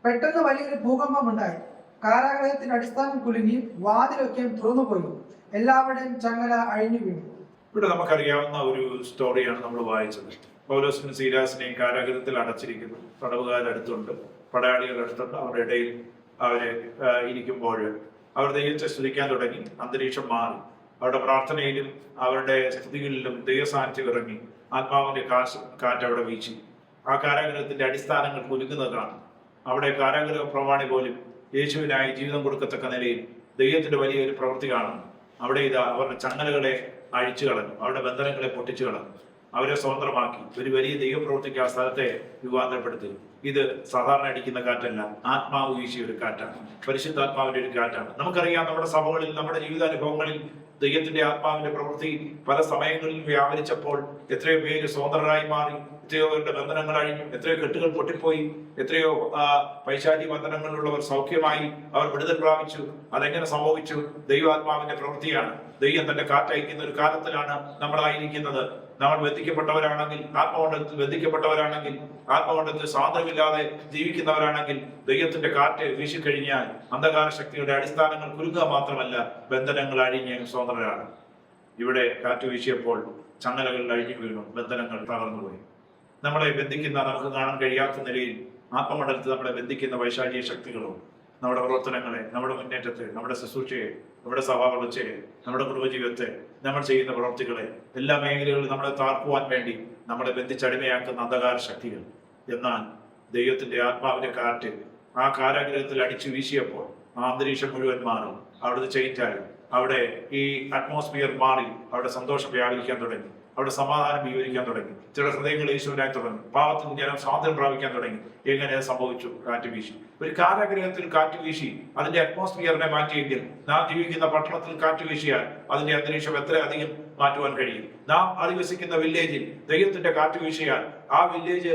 പെട്ടെന്ന് വലിയൊരു ഭൂകമ്പം ഉണ്ടായി. കാരാഗ്രഹത്തിന്റെ അടിസ്ഥാനം കുലുങ്ങി, വാതിലൊക്കെയും തുറന്നുപോയി. എല്ലാവരുടെയും ചങ്ങല അഴിഞ്ഞു വീണു. ഇവിടെ നമുക്കറിയാവുന്ന ഒരു സ്റ്റോറിയാണ് നമ്മൾ വായിച്ചത്. പൗലോസിനും ശീലാസിനെയും കാരാഗ്രഹത്തിൽ അടച്ചിരിക്കുന്നു. തടവുകാരടുത്തുണ്ട്, പടയാളികൾ അടുത്തുണ്ട്. അവരുടെ ഇടയിൽ അവരെ ഇരിക്കുമ്പോൾ അവർ ദൈവത്തെ സ്തുതിക്കാൻ തുടങ്ങി. അന്തരീക്ഷം മാറി. അവരുടെ പ്രാർത്ഥനയിലും അവരുടെ സ്തുതികളിലും ദൈവസാന്നിധ്യം ഇറങ്ങി. ആത്മാവിന്റെ കാറ്റ് അവിടെ വീശി. ആ കാരാഗ്രഹത്തിന്റെ അടിസ്ഥാനങ്ങൾ കുലുങ്ങുന്നത് കാണും. അവിടെ കാരാഗ്രഹ പ്രമാണി പോലും യേശുവിനായി ജീവിതം കൊടുക്കത്തക്ക നിലയിൽ ദൈവത്തിന്റെ വലിയൊരു പ്രവൃത്തി കാണുന്നു. അവിടെ ഇതാ അവരുടെ ചങ്ങലകളെ അഴിച്ചു കളഞ്ഞു, അവരുടെ ബന്ധനങ്ങളെ പൊട്ടിച്ചു കളഞ്ഞു, അവരെ സ്വതന്ത്രമാക്കി. ഒരു വലിയ ദൈവപ്രവൃത്തിക്ക് ആ സ്ഥലത്തെ രൂപാന്തരപ്പെടുത്തി. ഇത് സാധാരണ അടിക്കുന്ന കാറ്റല്ല, ആത്മാവ് വീശിയ ഒരു കാറ്റാണ്, പരിശുദ്ധാത്മാവിന്റെ ഒരു കാറ്റാണ്. നമുക്കറിയാം, നമ്മുടെ സഭകളിൽ, നമ്മുടെ ജീവിതാനുഭവങ്ങളിൽ ദൈവത്തിന്റെ ആത്മാവിന്റെ പ്രവൃത്തി പല സമയങ്ങളിൽ വ്യാപരിച്ചപ്പോൾ എത്രയോ പേര് സ്വതന്ത്രരായി മാറി, എത്രയോ പേരുടെ ബന്ധനങ്ങൾ അഴിഞ്ഞു, എത്രയോ കെട്ടുകൾ പൊട്ടിപ്പോയി, എത്രയോ പൈശാചിക ബന്ധനങ്ങളിലുള്ളവർ സൗഖ്യമായി, അവർ വിടുതൽ പ്രാപിച്ചു. അതെങ്ങനെ സംഭവിച്ചു? ദൈവാത്മാവിന്റെ പ്രവൃത്തിയാണ്. ദൈവം തന്റെ കാറ്റയക്കുന്ന ഒരു കാലത്തിലാണ് നമ്മളായിരിക്കുന്നത്. നമ്മൾ ബന്ധിക്കപ്പെട്ടവരാണെങ്കിൽ, ആത്മകൊണ്ടത്തിൽ ബന്ധിക്കപ്പെട്ടവരാണെങ്കിൽ, ആത്മകൊണ്ടത്തിൽ സ്വാതന്ത്ര്യമില്ലാതെ ജീവിക്കുന്നവരാണെങ്കിൽ, ദൈവത്തിന്റെ കാറ്റ് വീശിക്കഴിഞ്ഞാൽ അന്ധകാര ശക്തിയുടെ അടിസ്ഥാനങ്ങൾ കുലുങ്ങുക മാത്രമല്ല, ബന്ധനങ്ങൾ അഴിഞ്ഞ് സ്വതന്ത്രരാണ്. ഇവിടെ കാറ്റ് വീശിയപ്പോൾ ചങ്ങലകൾ അഴിഞ്ഞു വീണു, ബന്ധനങ്ങൾ തകർന്നുപോയി. നമ്മളെ ബന്ധിക്കുന്ന, നമുക്ക് കാണാൻ കഴിയാത്ത നിലയിൽ ആത്മമണ്ഡലത്തിൽ നമ്മളെ ബന്ധിക്കുന്ന വൈശാചിക ശക്തികളും നമ്മുടെ പ്രവർത്തനങ്ങളെ, നമ്മുടെ മുന്നേറ്റത്തെ, നമ്മുടെ ശുശ്രൂഷയെ, നമ്മുടെ സഭാവളർച്ചയെ, നമ്മുടെ കുടുംബജീവിതത്തെ, നമ്മൾ ചെയ്യുന്ന പ്രവർത്തികളെ, എല്ലാ മേഖലകളിലും നമ്മളെ താർക്കുവാൻ വേണ്ടി നമ്മളെ ബന്ധിച്ചടിമയാക്കുന്ന അന്ധകാര ശക്തികൾ. എന്നാൽ ദൈവത്തിന്റെ ആത്മാവിന്റെ കാറ്റ് ആ കാരാഗ്രഹത്തിൽ അടിച്ചു വീശിയപ്പോൾ ആ അന്തരീക്ഷം മുഴുവൻ മാറി. അവിടുത്തെ ചേഞ്ചായി. അവിടെ ഈ അറ്റ്മോസ്ഫിയർ മാറി. അവിടെ സന്തോഷം വ്യാപരിക്കാൻ തുടങ്ങി. അവിടെ സമാധാനം വിവരിക്കാൻ തുടങ്ങി. ചില ഹൃദയങ്ങൾ യേശുവിനായി തുടങ്ങി. പാവത്തിന് ജനം സ്വാതന്ത്ര്യം പ്രാപിക്കാൻ തുടങ്ങി. എങ്ങനെ സംഭവിച്ചു? കാറ്റ് വീശി. ഒരു കാരാഗ്രഹത്തിൽ കാറ്റ് വീശി അതിന്റെ അറ്റ്മോസ്ഫിയറിനെ മാറ്റിയെങ്കിൽ, നാം ജീവിക്കുന്ന പട്ടണത്തിൽ കാറ്റ് വീശിയാൽ അതിന്റെ അന്തരീക്ഷം എത്ര അധികം മാറ്റുവാൻ കഴിയും. നാം അധിവസിക്കുന്ന വില്ലേജിൽ ദൈവത്തിന്റെ കാറ്റ് വീശിയാൽ ആ വില്ലേജ്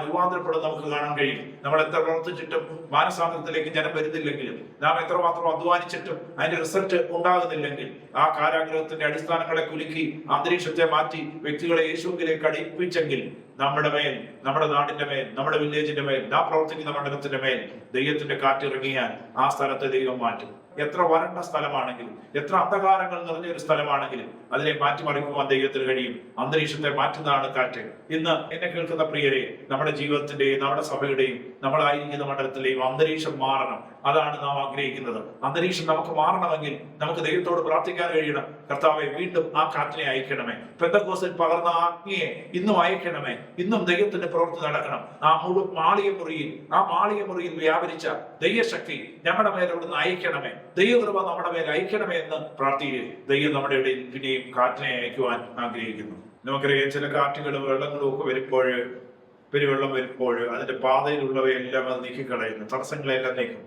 രൂപാന്തരപ്പെടും നമുക്ക് കാണാൻ കഴിയും. നമ്മൾ എത്ര പ്രവർത്തിച്ചിട്ടും മാനസാന്തരത്തിലേക്ക് ജനം വരുന്നില്ലെങ്കിലും, നാം എത്രമാത്രം അധ്വാനിച്ചിട്ടും അതിന്റെ റിസൾട്ട് ഉണ്ടാകുന്നില്ലെങ്കിൽ, ആ കാരാഗ്രഹത്തിന്റെ അടിസ്ഥാനങ്ങളെ കുലുക്കി അന്തരീക്ഷത്തെ മാറ്റി വ്യക്തികളെ യേശുവിലേക്ക് അടുപ്പിച്ചെങ്കിൽ, നമ്മുടെ മേൽ, നമ്മുടെ നാടിന്റെ മേൽ, നമ്മുടെ വില്ലേജിന്റെ മേൽ, നാം പ്രവർത്തിക്കുന്ന മണ്ഡലത്തിന്റെ മേൽ ദൈവത്തിന്റെ കാറ്റിറങ്ങിയാൽ ആ സ്ഥലത്തെ ദൈവം മാറ്റും. എത്ര വരണ്ട സ്ഥലമാണെങ്കിലും, എത്ര അന്ധകാരങ്ങൾ നിറഞ്ഞൊരു സ്ഥലമാണെങ്കിലും അതിനെ മാറ്റിമറിക്കുവാൻ ദൈവത്തിന് കഴിയും. അന്തരീക്ഷത്തെ മാറ്റുന്നതാണ് കാറ്റ്. ഇന്ന് എന്നെ കേൾക്കുന്ന പ്രിയരെ, നമ്മുടെ ജീവിതത്തിന്റെയും നമ്മുടെ സഭയുടെയും നമ്മളായിരിക്കുന്ന മണ്ഡലത്തിലെയും അന്തരീക്ഷം മാറണം. അതാണ് നാം ആഗ്രഹിക്കുന്നത്. അന്തരീക്ഷം നമുക്ക് മാറണമെങ്കിൽ നമുക്ക് ദൈവത്തോട് പ്രാർത്ഥിക്കാൻ കഴിയണം. കർത്താവെ, വീണ്ടും ആ കാറ്റിനെ അയക്കണമേ. പെന്തക്കോസ്തിൽ പകർന്ന ആജ്ഞയെ ഇന്നും അയക്കണമേ. ഇന്നും ദൈവത്തിന്റെ പ്രവൃത്തി നടക്കണം. ആ മാളിക മുറിയിൽ വ്യാപരിച്ച ദൈവശക്തി ഞങ്ങളുടെ മേലെ അവിടുന്ന് അയക്കണമേ, ദൈവകൃപ നമ്മുടെ മേലെ അയക്കണമേ എന്ന് പ്രാർത്ഥിക്കുക. ദൈവം നമ്മുടെ ഇടയിൽ പിന്നെയും കാറ്റിനെ അയക്കുവാൻ ആഗ്രഹിക്കുന്നു. നമുക്കറിയാം, ചില കാറ്റുകളും വെള്ളങ്ങളും ഒക്കെ പെരുവെള്ളം വരുമ്പോൾ അതിന്റെ പാതയിലുള്ളവയെല്ലാം അത് നീക്കിക്കളയുന്നു, തടസ്സങ്ങളെല്ലാം നീക്കും,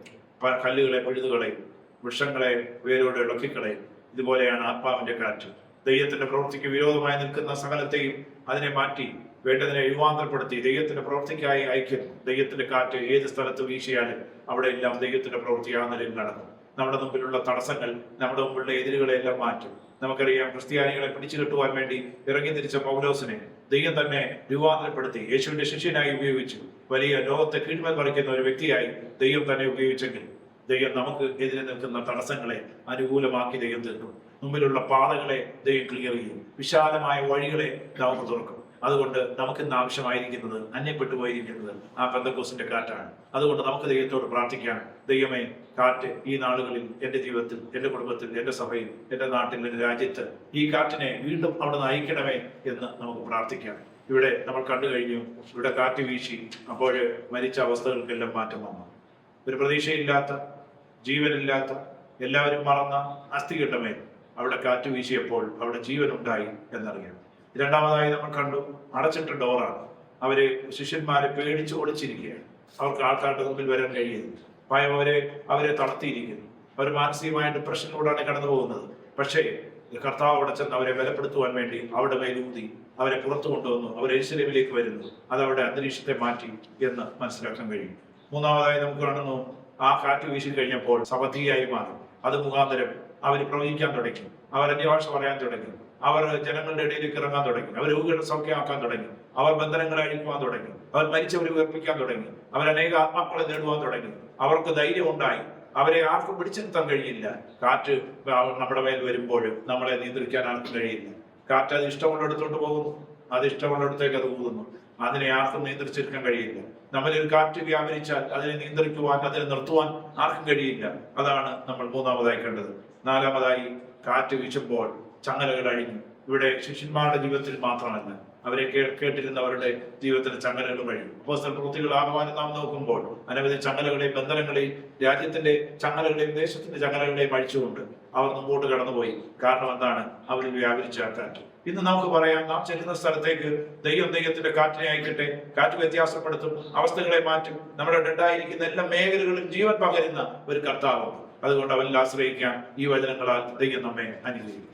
കല്ലുകളെ പഴുതുകളയും, വൃക്ഷങ്ങളെ വേരോടെ ഇളക്കിക്കളയും. ഇതുപോലെയാണ് ആത്മാവിന്റെ കാറ്റ്. ദൈവത്തിന്റെ പ്രവൃത്തിക്ക് വിരോധമായി നിൽക്കുന്ന സകലത്തെയും അതിനെ മാറ്റി വേണ്ടതിനെ രൂപാന്തരപ്പെടുത്തി ദൈവത്തിന്റെ പ്രവൃത്തിക്കായി അയക്കുന്നു. ദൈവത്തിന്റെ കാറ്റ് ഏത് സ്ഥലത്ത് വീശിയാലും അവിടെ എല്ലാം ദൈവത്തിന്റെ പ്രവൃത്തി ആ നിലയിൽ നടക്കും. നമ്മുടെ മുമ്പിലുള്ള തടസ്സങ്ങൾ, നമ്മുടെ മുമ്പിലുള്ള എതിരുകളെല്ലാം മാറ്റും. നമുക്കറിയാം, ക്രിസ്ത്യാനികളെ പിടിച്ചു കെട്ടുവാൻ വേണ്ടി ഇറങ്ങി തിരിച്ച പൗലോസിനെ ദൈവം തന്നെ രൂപാന്തരപ്പെടുത്തി യേശുവിന്റെ ശിഷ്യനായി ഉപയോഗിച്ചു. വലിയ ലോകത്തെ കീഴ്മേൽ മറിക്കുന്ന ഒരു വ്യക്തിയായി ദൈവം തന്നെ ഉപയോഗിച്ചെങ്കിൽ ദൈവം നമുക്ക് എതിരെ നിൽക്കുന്ന തടസ്സങ്ങളെ അനുകൂലമാക്കി ദൈവം തീർക്കും. മുമ്പിലുള്ള പാതകളെ ദൈവം ക്ലിയർ ചെയ്യും, വിശാലമായ വഴികളെ നമുക്ക് തുറക്കും. അതുകൊണ്ട് നമുക്ക് ഇന്ന് ആവശ്യമായിരിക്കുന്നത്, അന്യപ്പെട്ടു പോയിരിക്കുന്നത് ആ പെന്തക്കോസ്തിന്റെ കാറ്റാണ്. അതുകൊണ്ട് നമുക്ക് ദൈവത്തോട് പ്രാർത്ഥിക്കാം, ദൈവമേ, കാറ്റ് ഈ നാളുകളിൽ എൻ്റെ ജീവിതത്തിൽ, എൻ്റെ കുടുംബത്തിൽ, എൻ്റെ സഭയിൽ, എൻ്റെ നാട്ടിൽ, എൻ്റെ രാജ്യത്ത് ഈ കാറ്റിനെ വീണ്ടും അവിടെ നിന്ന് അയക്കണമേ എന്ന് നമുക്ക് പ്രാർത്ഥിക്കാം. ഇവിടെ നമ്മൾ കണ്ടു കഴിഞ്ഞു, ഇവിടെ കാറ്റ് വീശി അപ്പോൾ മരിച്ച അവസ്ഥകൾക്കെല്ലാം മാറ്റം വന്നു. ഒരു പ്രതീക്ഷയില്ലാത്ത, ജീവനില്ലാത്ത, എല്ലാവരും മറന്ന അസ്ഥികളുടെ മേൽ അവിടെ കാറ്റ് വീശിയപ്പോൾ അവിടെ ജീവനുണ്ടായി എന്നറിയാം. രണ്ടാമതായി നമ്മൾ കണ്ടു, അടച്ചിട്ട ഡോറാണ്. അവര് ശിഷ്യന്മാരെ പേടിച്ച് ഒളിച്ചിരിക്കുകയാണ്. അവർക്ക് ആൾക്കാരുടെ മുമ്പിൽ വരാൻ കഴിയുന്നു. ഭയം അവരെ തളർത്തിയിരിക്കുന്നു. അവർ മാനസികമായ ഡിപ്രഷനിലൂടെയാണ് കടന്നു പോകുന്നത്. പക്ഷേ കർത്താവ് അവിടെ ചെന്ന് അവരെ ബലപ്പെടുത്തുവാൻ വേണ്ടി അവിടെ മേലൂതി അവരെ പുറത്തു കൊണ്ടുവന്നു. അവർ യെരൂശലേമിലേക്ക് വരുന്നു. അത് അവരുടെ അന്തരീക്ഷത്തെ മാറ്റി എന്ന് മനസ്സിലാക്കാൻ കഴിയും. മൂന്നാമതായി നമുക്ക് കാണുന്നു, ആ കാറ്റ് വീശി കഴിഞ്ഞപ്പോൾ സബദിയായി മാറി. അത് മുഖാന്തരം അവർ പ്രവചിക്കാൻ തുടങ്ങി, അവർ അന്യഭാഷ പറയാൻ തുടങ്ങി, അവർ ജനങ്ങളുടെ ഇടയിലേക്ക് ഇറങ്ങാൻ തുടങ്ങി, അവർ രോഗികളുടെ സൗഖ്യമാക്കാൻ തുടങ്ങി, അവർ ബന്ധനങ്ങളെ അഴിക്കുവാൻ തുടങ്ങി, അവർ മരിച്ചവരെ ഉയർപ്പിക്കാൻ തുടങ്ങി, അവർ അനേക ആത്മാക്കളെ നേടുവാൻ തുടങ്ങി. അവർക്ക് ധൈര്യം ഉണ്ടായി. അവരെ ആർക്കും പിടിച്ചു നിർത്താൻ കഴിയില്ല. കാറ്റ് നമ്മുടെ മേൽ വരുമ്പോൾ നമ്മളെ നിയന്ത്രിക്കാൻ ആർക്കും കഴിയില്ല. കാറ്റ് അത് ഇഷ്ടമുള്ളിടത്തോട്ട് പോകുന്നു, അത് ഇഷ്ടമുള്ളിടത്തേക്ക് അത് പോകുന്നു. അതിനെ ആർക്കും നിയന്ത്രിച്ചെടുക്കാൻ കഴിയില്ല. നമ്മളൊരു കാറ്റ് വ്യാപരിച്ചാൽ അതിനെ നിയന്ത്രിക്കുവാൻ, അതിനെ നിർത്തുവാൻ ആർക്കും കഴിയില്ല. അതാണ് നമ്മൾ മൂന്നാമതായി കണ്ടത്. നാലാമതായി, കാറ്റ് വീശുമ്പോൾ ചങ്ങലകൾ അഴിഞ്ഞു. ഇവിടെ ശിഷ്യന്മാരുടെ ജീവിതത്തിൽ മാത്രമല്ല, അവരെ കേട്ടിരുന്നവരുടെ ജീവിതത്തിൽ ചങ്ങലകൾ വഴി. അപ്പോസ്തല പ്രവൃത്തികൾ ആഹ്വാനം നാം നോക്കുമ്പോൾ അനവധി ചങ്ങലകളെയും ബന്ധനങ്ങളെയും, രാജ്യത്തിന്റെ ചങ്ങലകളെയും ദേശത്തിന്റെ ചങ്ങലകളെയും അഴിച്ചുകൊണ്ട് അവർ മുമ്പോട്ട് കടന്നുപോയി. കാരണം എന്താണ്? അവർ വ്യാപരിച്ച കാറ്റ്. ഇന്ന് നമുക്ക് പറയാം, നാം ചെല്ലുന്ന സ്ഥലത്തേക്ക് ദൈവത്തിന്റെ കാറ്റിനെ അയക്കട്ടെ. കാറ്റ് വ്യത്യാസപ്പെടുത്തും, അവസ്ഥകളെ മാറ്റും. നമ്മുടെ ഡെഡായിരിക്കുന്ന എല്ലാ മേഖലകളിലും ജീവൻ പകരുന്ന ഒരു കർത്താവ്. അതുകൊണ്ട് അവനിൽ ആശ്രയിക്കാൻ ഈ വചനങ്ങളാൽ ദൈവം നമ്മെ അനുഗ്രഹിക്കും.